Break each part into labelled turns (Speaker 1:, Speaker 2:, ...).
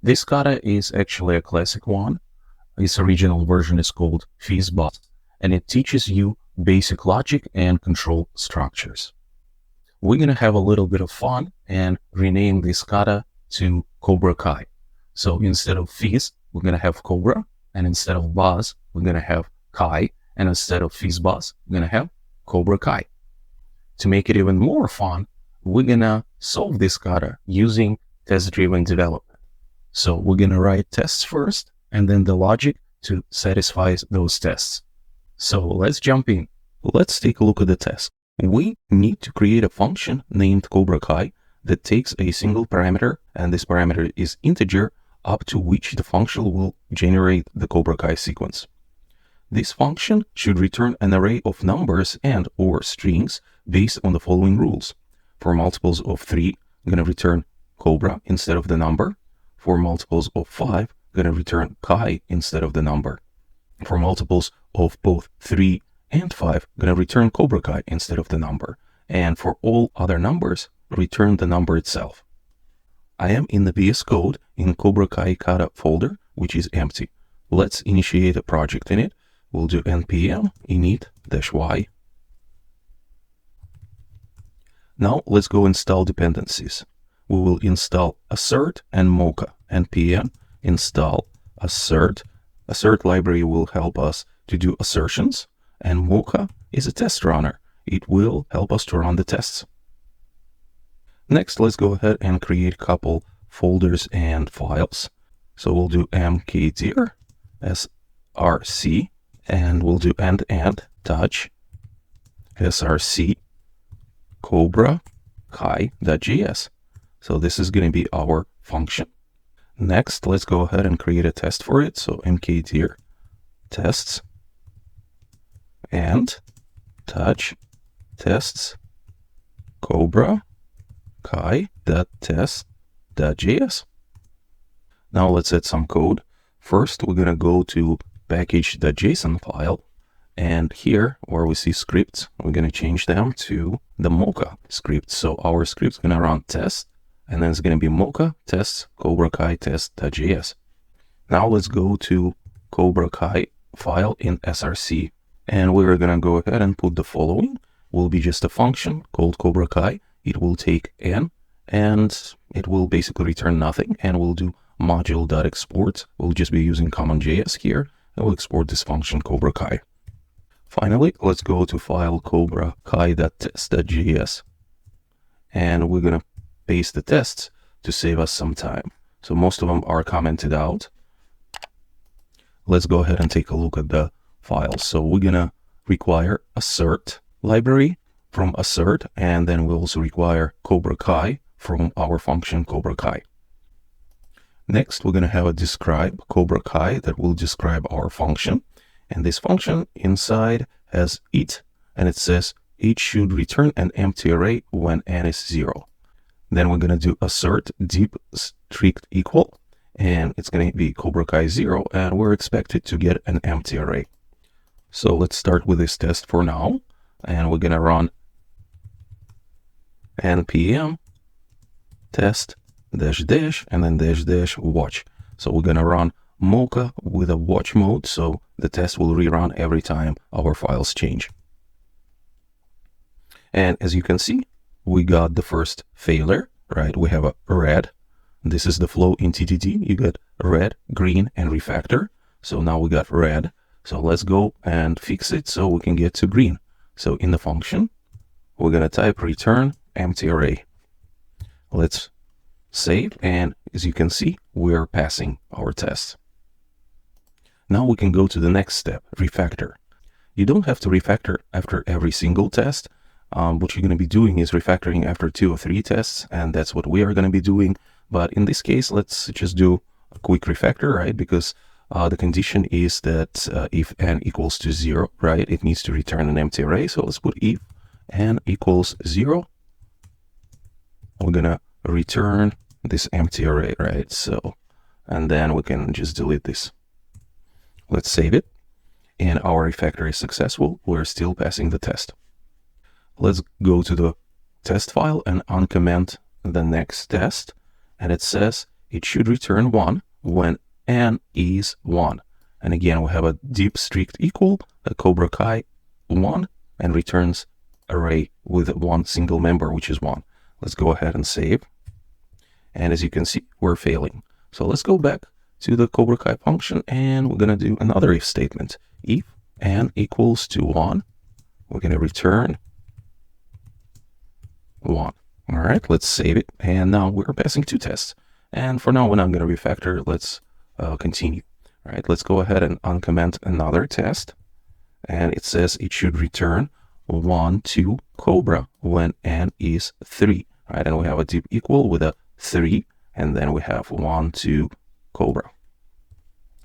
Speaker 1: This kata is actually a classic one. Its original version is called FizzBuzz, and it teaches you basic logic and control structures. We're going to have a little bit of fun and rename this kata to CobraKai. So instead of Fizz, we're going to have Cobra, and instead of Buzz, we're going to have Kai, and instead of FizzBuzz, we're going to have CobraKai. To make it even more fun, we're going to solve this kata using test-driven development. So we're going to write tests first, and then the logic to satisfy those tests. So let's jump in. Let's take a look at the test. We need to create a function named CobraKai that takes a single parameter, and this parameter is integer, up to which the function will generate the CobraKai sequence. This function should return an array of numbers and or strings based on the following rules. For multiples of 3, I'm going to return Cobra instead of the number. For multiples of 5, I'm going to return Kai instead of the number. For multiples of both 3 and 5, I'm going to return CobraKai instead of the number. And for all other numbers, return the number itself. I am in the VS Code in CobraKai Kata folder, which is empty. Let's initiate a project in it. We'll do npm init-y. Now let's go install dependencies. We will install assert and mocha. npm install assert. Assert library will help us to do assertions, and mocha is a test runner. It will help us to run the tests. Next, let's go ahead and create a couple folders and files. So we'll do mkdir src, and we'll do end touch src CobraKai.js. So this is going to be our function. Next, let's go ahead and create a test for it. So mkdir tests and touch tests CobraKai.test.js. Now let's add some code. First, we're going to go to package.json file, and here where we see scripts, we're going to change them to the mocha script. So our script's going to run test, and then it's going to be mocha tests CobraKai test.js. Now let's go to CobraKai file in src, and we're going to go ahead and put the following. Will be just a function called CobraKai. It will take n, and it will basically return nothing, and we'll do module.export. We'll just be using common.js here, and we'll export this function CobraKai. Finally, let's go to file CobraKai.test.js, and we're going to paste the tests to save us some time. So most of them are commented out. Let's go ahead and take a look at the files. So we're going to require assert library from assert, and then we'll also require CobraKai from our function CobraKai. Next, we're going to have a describe CobraKai that will describe our function. And this function inside has it, and it says it should return an empty array when n is 0. Then we're going to do assert deep strict equal, and it's going to be CobraKai 0, and we're expected to get an empty array. So let's start with this test for now, and we're going to run npm test -- and then -- watch. So we're going to run mocha with a watch mode, so the test will rerun every time our files change. And as you can see, we got the first failure, right? We have a red. This is the flow in TTD. You got red, green, and refactor. So now we got red. So let's go and fix it so we can get to green. So in the function, we're going to type return empty array. Let's save, and as you can see, we're passing our test. Now we can go to the next step, refactor. You don't have to refactor after every single test. What you're going to be doing is refactoring after 2 or 3 tests, and that's what we are going to be doing. But in this case, let's just do a quick refactor, right? Because the condition is that if n equals to 0, right, it needs to return an empty array. So let's put if n equals 0. We're going to return this empty array, right? So, and then we can just delete this. Let's save it, and our refactor is successful. We're still passing the test. Let's go to the test file and uncomment the next test, and it says it should return 1 when n is 1. And again, we have a deep strict equal, a CobraKai 1, and returns array with one single member, which is 1. Let's go ahead and save. And as you can see, we're failing. So let's go back to the CobraKai function, and we're going to do another if statement. If n equals to 1, we're going to return 1. All right, let's save it. And now we're passing 2 tests. And for now, we're not going to refactor. Let's continue. All right, let's go ahead and uncomment another test. And it says it should return 1 to Cobra when n is 3. All right, and we have a deep equal with a 3, and then we have 1 to Cobra.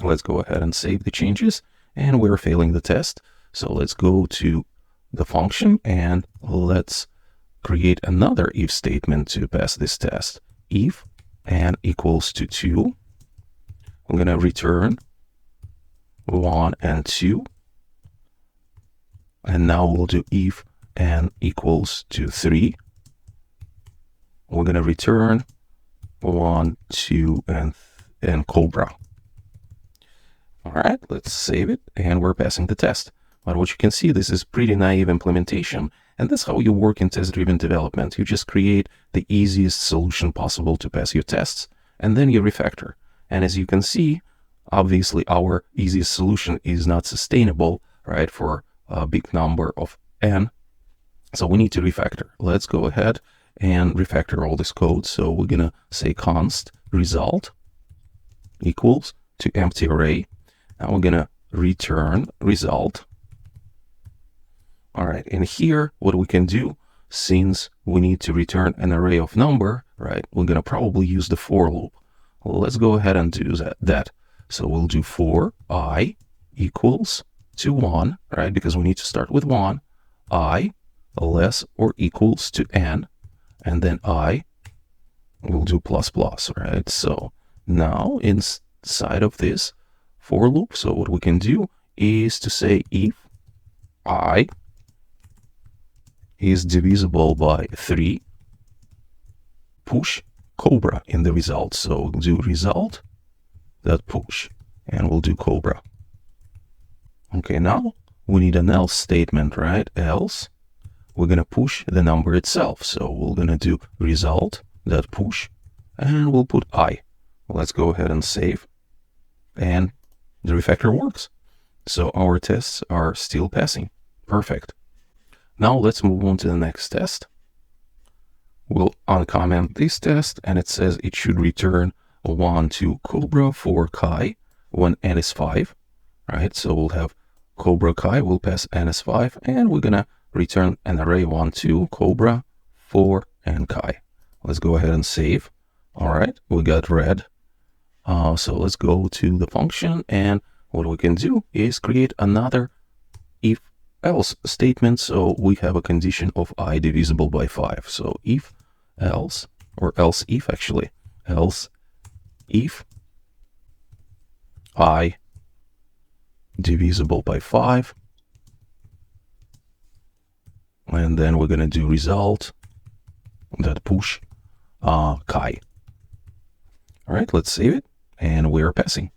Speaker 1: Let's go ahead and save the changes, and we're failing the test. So let's go to the function, and let's create another if statement to pass this test. If n equals to 2, I'm going to return 1 and 2. And now we'll do if n equals to 3. We're going to return 1, 2, and Cobra. All right, let's save it, and we're passing the test. But what you can see, this is pretty naive implementation, and that's how you work in test-driven development. You just create the easiest solution possible to pass your tests, and then you refactor. And as you can see, obviously our easiest solution is not sustainable, right, for a big number of n. So we need to refactor. Let's go ahead and refactor all this code. So we're going to say const result equals to empty array. Now we're going to return result. All right, and here what we can do, since we need to return an array of number, right, we're going to probably use the for loop. Well, let's go ahead and do that. So we'll do for I equals to 1, right, because we need to start with 1, I less or equals to n, and then I will do plus plus, right? So now inside of this for loop, so what we can do is to say if I is divisible by 3, push Cobra in the result. So we'll do result that push, and we'll do Cobra. Okay, now we need an else statement, right? Else, we're going to push the number itself. So we're going to do result that push, and we'll put I. Let's go ahead and save, and the refactor works. So our tests are still passing. Perfect. Now let's move on to the next test. We'll uncomment this test, and it says it should return 1 to Cobra for Kai when n is 5, right? So we'll have CobraKai will pass n is 5, and we're gonna return an array 1, 2, Cobra, 4, and Kai. Let's go ahead and save. All right, we got red. So let's go to the function, and what we can do is create another if else statement. So we have a condition of I divisible by 5. So if else, or else if actually, else if I divisible by 5, and then we're going to do result that push Kai. All right, let's save it, and we're passing.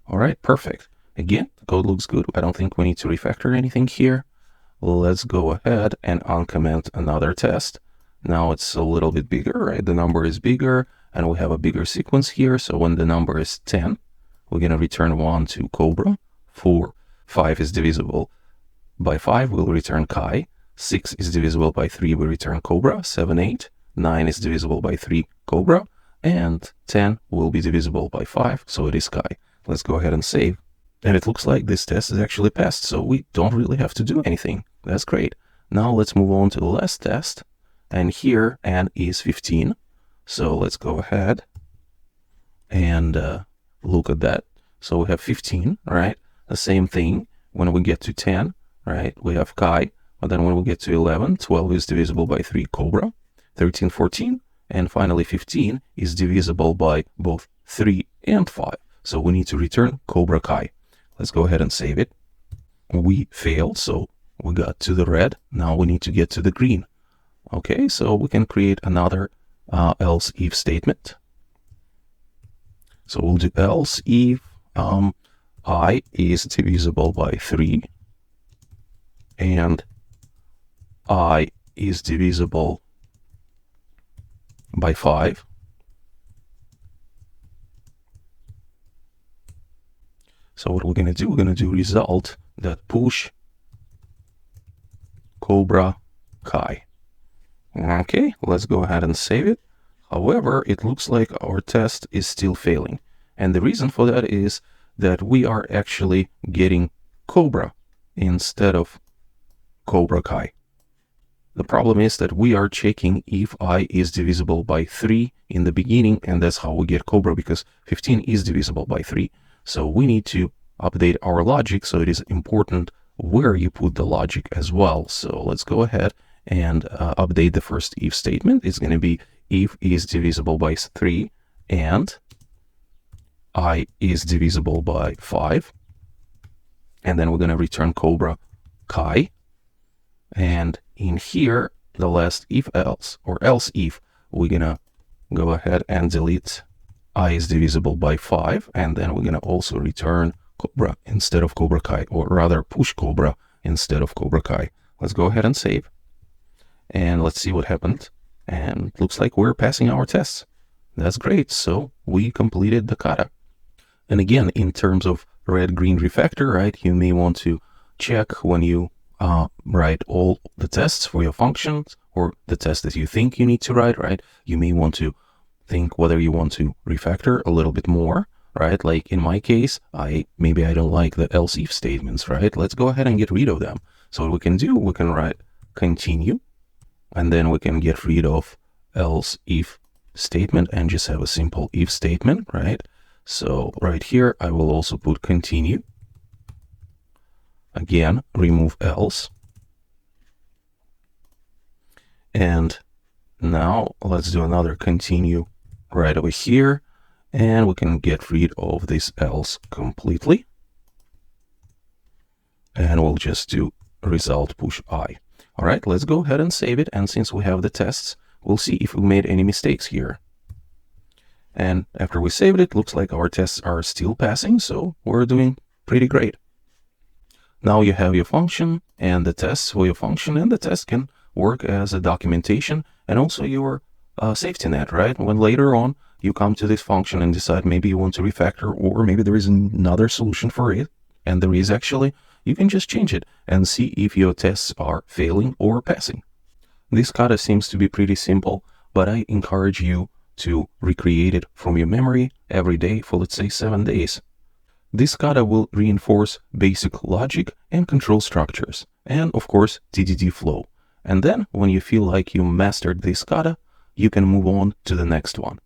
Speaker 1: All right, perfect. Again, the code looks good. I don't think we need to refactor anything here. Let's go ahead and uncomment another test. Now it's a little bit bigger, right? The number is bigger, and we have a bigger sequence here. So when the number is 10, we're going to return 1 to Cobra. 4, 5 is divisible by 5, we'll return Kai. 6 is divisible by 3, we return Cobra. 7, 8, 9 is divisible by 3, Cobra. And 10 will be divisible by 5, so it is Kai. Let's go ahead and save. And it looks like this test is actually passed, so we don't really have to do anything. That's great. Now let's move on to the last test. And here n is 15. So let's go ahead and look at that. So we have 15, right? The same thing when we get to 10, right? We have Kai. But then when we get to 11, 12 is divisible by 3, Cobra. 13, 14, and finally 15 is divisible by both 3 and 5. So we need to return CobraKai. Let's go ahead and save it. We failed, so we got to the red. Now we need to get to the green. Okay, so we can create another else if statement. So we'll do else if I is divisible by 3 and I is divisible by 5. So what we're going to do, we're going to do result that push CobraKai. Okay, let's go ahead and save it. However, it looks like our test is still failing. And the reason for that is that we are actually getting Cobra instead of CobraKai. The problem is that we are checking if I is divisible by 3 in the beginning, and that's how we get Cobra, because 15 is divisible by 3. So we need to update our logic, so it is important where you put the logic as well. So let's go ahead and update the first if statement. It's going to be if is divisible by 3 and I is divisible by 5. And then we're going to return CobraKai. And in here, the last if else, or else if, we're going to go ahead and delete I is divisible by 5. And then we're going to also return Cobra instead of CobraKai, or rather push Cobra instead of CobraKai. Let's go ahead and save. And let's see what happened. And looks like we're passing our tests. That's great. So we completed the kata. And again, in terms of red-green refactor, right, you may want to check when you write all the tests for your functions, or the test that you think you need to write, right? You may want to think whether you want to refactor a little bit more, right? Like in my case, maybe I don't like the else if statements, right? Let's go ahead and get rid of them. So what we can do, we can write continue, and then we can get rid of else if statement and just have a simple if statement, right? So right here, I will also put continue. Again, remove else. And now let's do another continue right over here. And we can get rid of this else completely. And we'll just do result push I. All right, let's go ahead and save it. And since we have the tests, we'll see if we made any mistakes here. And after we saved it, looks like our tests are still passing. So we're doing pretty great. Now you have your function and the tests for your function, and the test can work as a documentation and also your safety net, right? When later on you come to this function and decide maybe you want to refactor, or maybe there is another solution for it, and there is actually, you can just change it and see if your tests are failing or passing. This kata seems to be pretty simple, but I encourage you to recreate it from your memory every day for, let's say, 7 days. This kata will reinforce basic logic and control structures, and of course TDD flow. And then when you feel like you mastered this kata, you can move on to the next one.